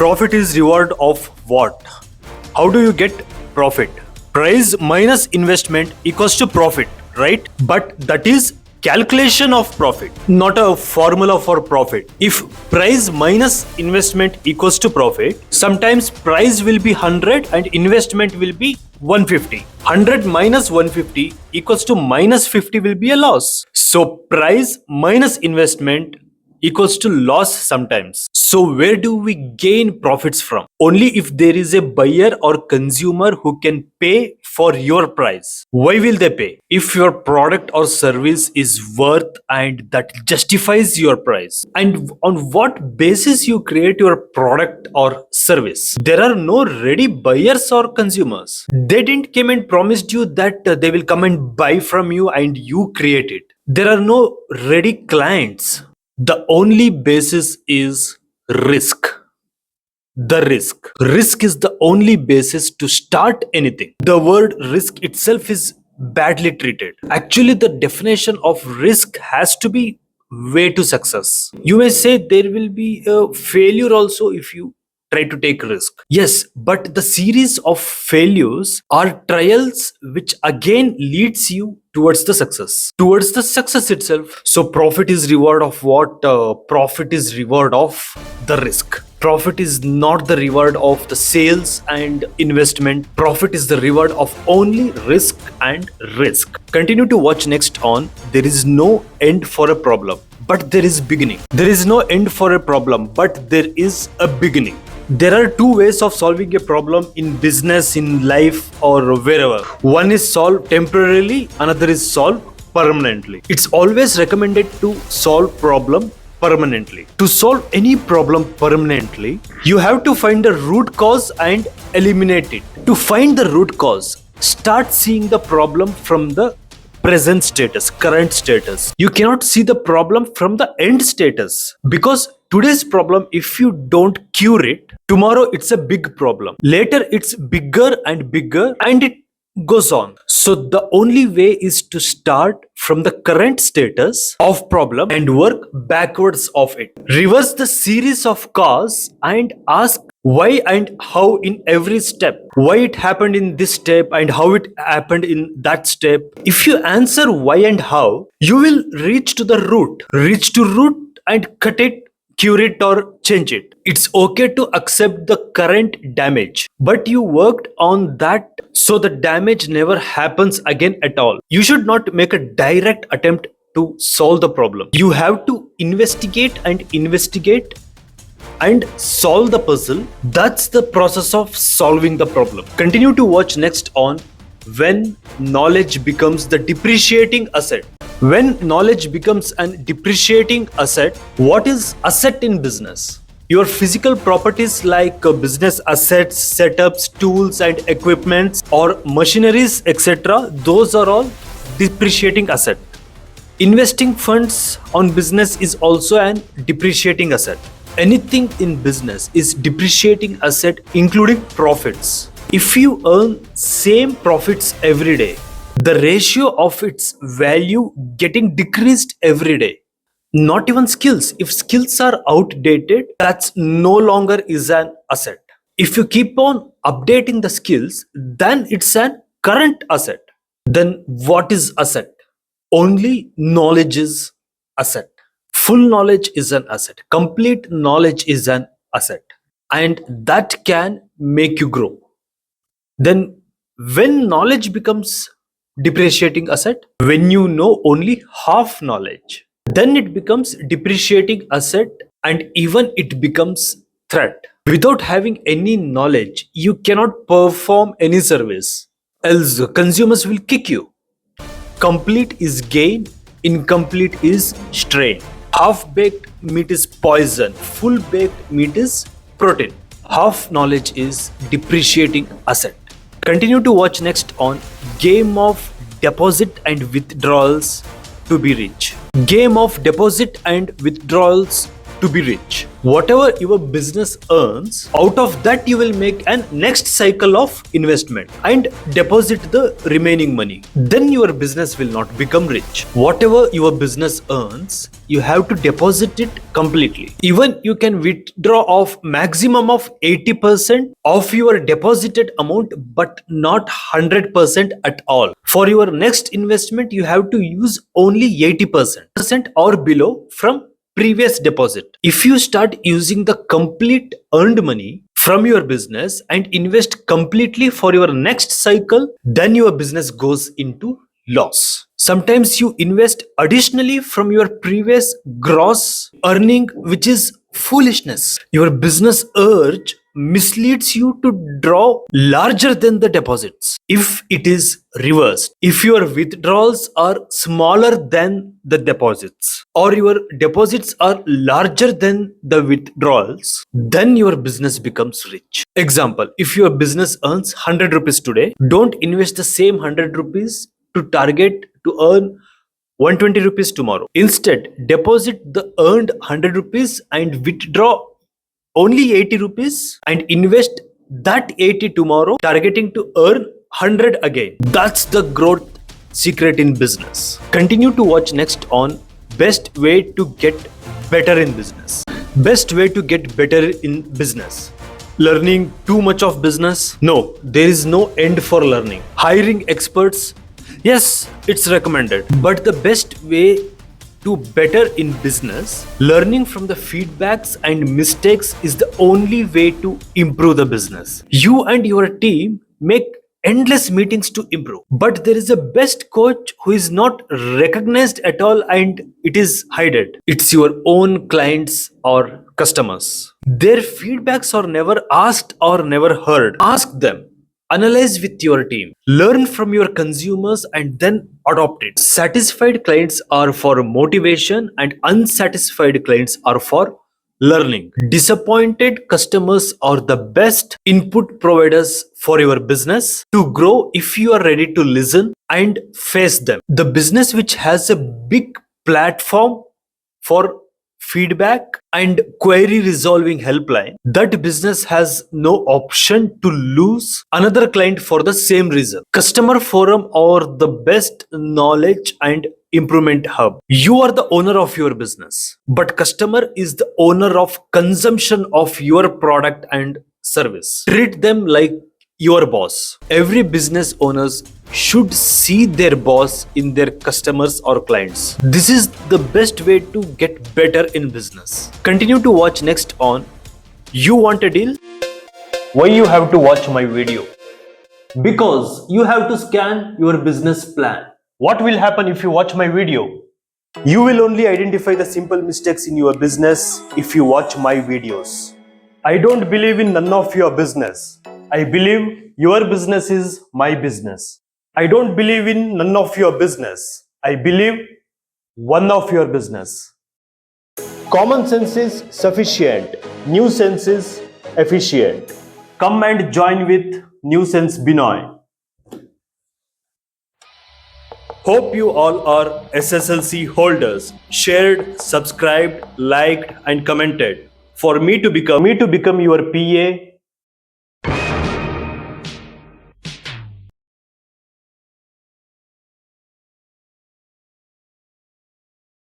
Profit is reward of what? How do you get profit? Price minus investment equals to profit, right? But that is calculation of profit, not a formula for profit. If price minus investment equals to profit, sometimes price will be 100 and investment will be 150. 100 minus 150 equals to minus 50 will be a loss. So price minus investment equals to loss sometimes. So where do we gain profits from? Only if there is a buyer or consumer who can pay for your price. Why will they pay? If your product or service is worth and that justifies your price. And on what basis you create your product or service? There are no ready buyers or consumers. They didn't come and promised you that they will come and buy from you and you create it. There are no ready clients. The only basis is risk. The risk. Risk is the only basis to start anything. The word risk itself is badly treated. Actually, the definition of risk has to be way to success. You may say there will be a failure also if you try to take risk. Yes, but the series of failures are trials which again leads you towards the success itself. So profit is reward of what? Profit is reward of the risk. Profit is not the reward of the sales and investment. Profit is the reward of only risk and risk. Continue to watch next on There is no end for a problem, but there is beginning. There is no end for a problem, but there is a beginning. There are two ways of solving a problem in business, in life, or wherever. One is solved temporarily, another is solved permanently. It's always recommended to solve problem permanently. To solve any problem permanently, you have to find the root cause and eliminate it. To find the root cause, start seeing the problem from the present status, current status. You cannot see the problem from the end status, because today's problem, if you don't cure it, tomorrow it's a big problem. Later it's bigger and it goes on. So the only way is to start from the current status of problem and work backwards of it. Reverse the series of cause and ask why and how in every step. Why it happened in this step and how it happened in that step. If you answer why and how, you will reach to the root. Reach to root and cut it, cure it or change it. It's okay to accept the current damage, but you worked on that so the damage never happens again at all. You should not make a direct attempt to solve the problem. You have to investigate and solve the puzzle. That's the process of solving the problem. Continue to watch next on When Knowledge Becomes the Depreciating Asset. When knowledge becomes an depreciating asset, what is asset in business? Your physical properties like business assets, setups, tools and equipments or machineries, etc. Those are all depreciating asset. Investing funds on business is also an depreciating asset. Anything in business is depreciating asset, including profits. If you earn same profits every day, the ratio of its value getting decreased every day. Not even skills. If skills are outdated, that's no longer is an asset. If you keep on updating the skills, then it's an current asset. Then what is asset? Only knowledge is asset. Full knowledge is an asset. Complete knowledge is an asset. And that can make you grow. Then when knowledge becomes depreciating asset, when you know only half knowledge, then it becomes depreciating asset and even it becomes threat. Without having any knowledge, you cannot perform any service, else consumers will kick you. Complete is gain, incomplete is strain. Half-baked meat is poison, full-baked meat is protein. Half knowledge is depreciating asset. Continue to watch next on Game of Deposit and Withdrawals to be rich. Game of deposit and withdrawals to be rich. Whatever your business earns, out of that you will make an next cycle of investment and deposit the remaining money. Then your business will not become rich. Whatever your business earns, you have to deposit it completely. Even you can withdraw of maximum of 80% of your deposited amount, but not 100% at all. For your next investment, you have to use only 80% or below from previous deposit. If you start using the complete earned money from your business and invest completely for your next cycle, then your business goes into loss. Sometimes you invest additionally from your previous gross earning, which is foolishness. Your business urge misleads you to draw larger than the deposits. If it is reversed, if your withdrawals are smaller than the deposits or your deposits are larger than the withdrawals, then your business becomes rich. Example, if your business earns 100 rupees today, don't invest the same 100 rupees to target to earn 120 rupees tomorrow. Instead, deposit the earned 100 rupees and withdraw only 80 rupees and invest that 80 tomorrow, targeting to earn 100 again. That's the growth secret in business. Continue to watch next on best way to get better in business. Best way to get better in business. Learning too much of business? No, there is no end for learning. Hiring experts? Yes, it's recommended. But the best way to better in business, learning from the feedbacks and mistakes is the only way to improve the business. You and your team make endless meetings to improve, but there is a best coach who is not recognized at all and it is hidden. It's your own clients or customers. Their feedbacks are never asked or never heard. Ask them. Analyze with your team, learn from your consumers and then adopt it. Satisfied clients are for motivation and unsatisfied clients are for learning. Disappointed customers are the best input providers for your business to grow if you are ready to listen and face them. The business which has a big platform for feedback and query resolving helpline, that business has no option to lose another client for the same reason. Customer forum or the best knowledge and improvement hub. You are the owner of your business, but customer is the owner of consumption of your product and service. Treat them like your boss. Every business owners should see their boss in their customers or clients. This is the best way to get better in business. Continue to watch next on You Want a Deal? Why you have to watch my video? Because you have to scan your business plan. What will happen if you watch my video? You will only identify the simple mistakes in your business if you watch my videos. I don't believe in none of your business. I believe your business is my business. I don't believe in none of your business. I believe one of your business. Common sense is sufficient. New sense is efficient. Come and join with New Sense Benoy. Hope you all are SSLC holders. Shared, subscribed, liked and commented. For me to become your PA